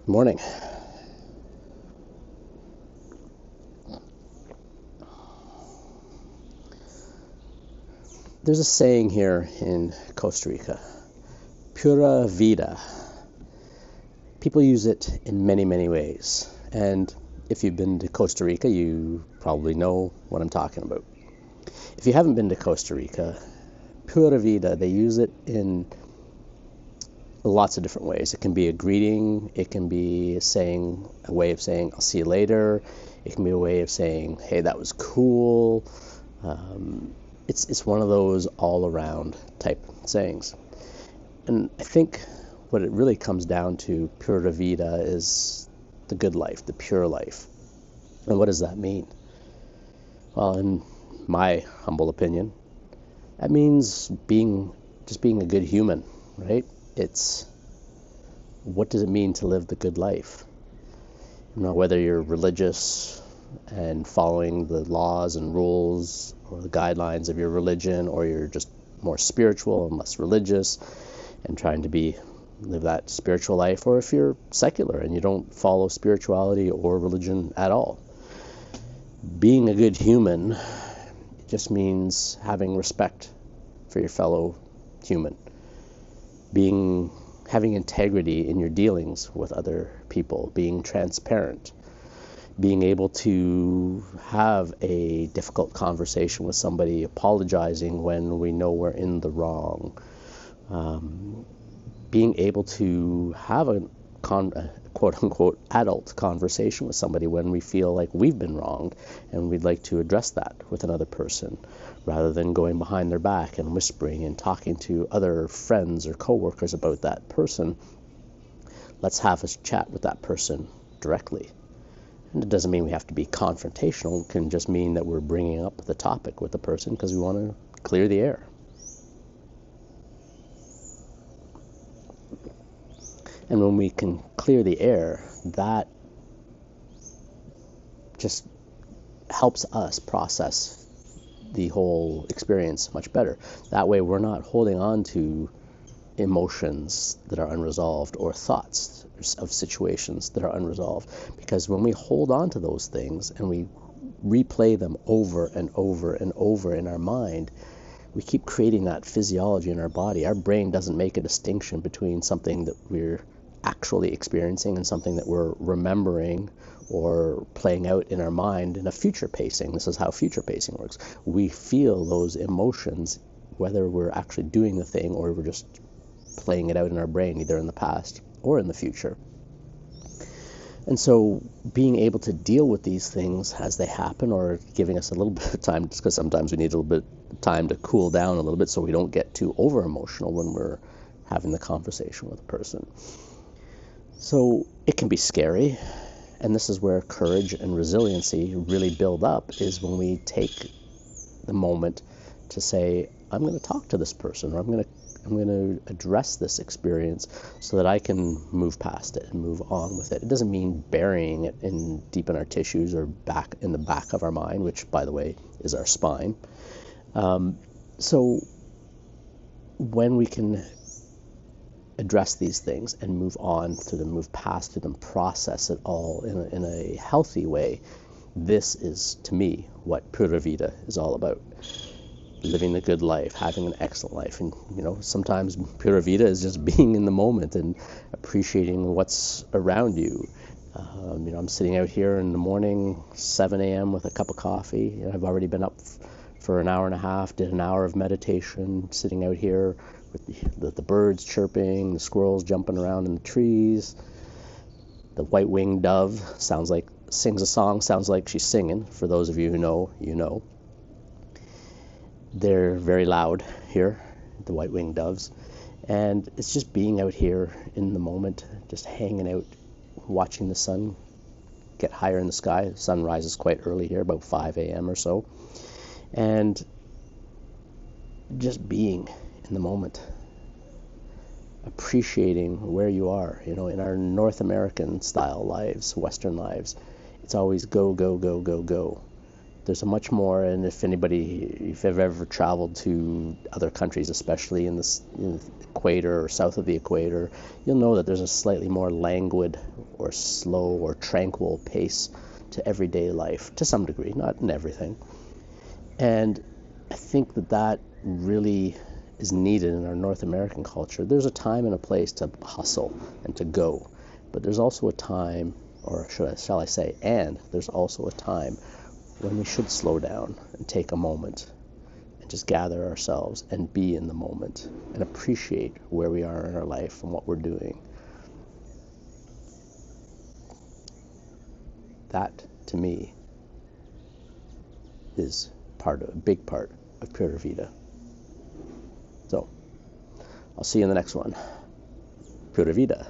Morning. There's a saying here in Costa Rica, Pura Vida. People use it in many, many ways. And if you've been to Costa Rica, you probably know what I'm talking about. If you haven't been to Costa Rica, Pura Vida, they use it in lots of different ways. It can be a greeting, it can be a way of saying, I'll see you later. It can be a way of saying, hey, that was cool. It's one of those all-around type sayings. And I think what it really comes down to, Pura Vida, is the good life, the pure life. And what does that mean? Well, in my humble opinion, that means just being a good human, right? It's what does it mean to live the good life? Whether you're religious and following the laws and rules or the guidelines of your religion, or you're just more spiritual and less religious and trying to live that spiritual life, or if you're secular and you don't follow spirituality or religion at all. Being a good human just means having respect for your fellow human, having integrity in your dealings with other people, being transparent, being able to have a difficult conversation with somebody, apologizing when we know we're in the wrong, being able to have a quote-unquote adult conversation with somebody when we feel like we've been wronged and we'd like to address that with another person, rather than going behind their back and whispering and talking to other friends or coworkers about that person. Let's have a chat with that person directly. And it doesn't mean we have to be confrontational. It can just mean that we're bringing up the topic with the person because we want to clear the air. And when we can clear the air, that just helps us process the whole experience much better. That way we're not holding on to emotions that are unresolved or thoughts of situations that are unresolved. Because when we hold on to those things and we replay them over and over and over in our mind, we keep creating that physiology in our body. Our brain doesn't make a distinction between something that we're actually experiencing and something that we're remembering or playing out in our mind in a future pacing. This is how future pacing works. We feel those emotions whether we're actually doing the thing or we're just playing it out in our brain, either in the past or in the future. And so being able to deal with these things as they happen, or giving us a little bit of time, because sometimes we need a little bit of time to cool down a little bit so we don't get too over emotional when we're having the conversation with a person. So it can be scary, and this is where courage and resiliency really build up, is when we take the moment to say, I'm going to talk to this person, or I'm going to address this experience so that I can move past it and move on with it. It doesn't mean burying it deep in our tissues or back in the back of our mind, which, by the way, is our spine. So when we can address these things and move on to them, move past to them, process it all in a healthy way, this is, to me, what Pura Vida is all about. Living the good life, having an excellent life. And, sometimes Pura Vida is just being in the moment and appreciating what's around you. I'm sitting out here in the morning, 7 a.m. with a cup of coffee. I've already been up for an hour and a half, did an hour of meditation, sitting out here with the birds chirping, the squirrels jumping around in the trees. The white-winged dove sings a song, sounds like she's singing. For those of you who know, you know. They're very loud here, the white-winged doves. And it's just being out here in the moment, just hanging out, watching the sun get higher in the sky. The sun rises quite early here, about 5 a.m. or so. And just being in the moment, appreciating where you are. In our North American style lives, Western lives, it's always go, go, go, go, go. There's a much more, and if you've ever traveled to other countries, especially in the equator or south of the equator, you'll know that there's a slightly more languid or slow or tranquil pace to everyday life, to some degree, not in everything. And I think that really is needed in our North American culture. There's a time and a place to hustle and to go, but there's also a time, or shall I say, and there's also a time when we should slow down and take a moment and just gather ourselves and be in the moment and appreciate where we are in our life and what we're doing. That, to me, is a big part of Pura Vida. So, I'll see you in the next one. Pura Vida.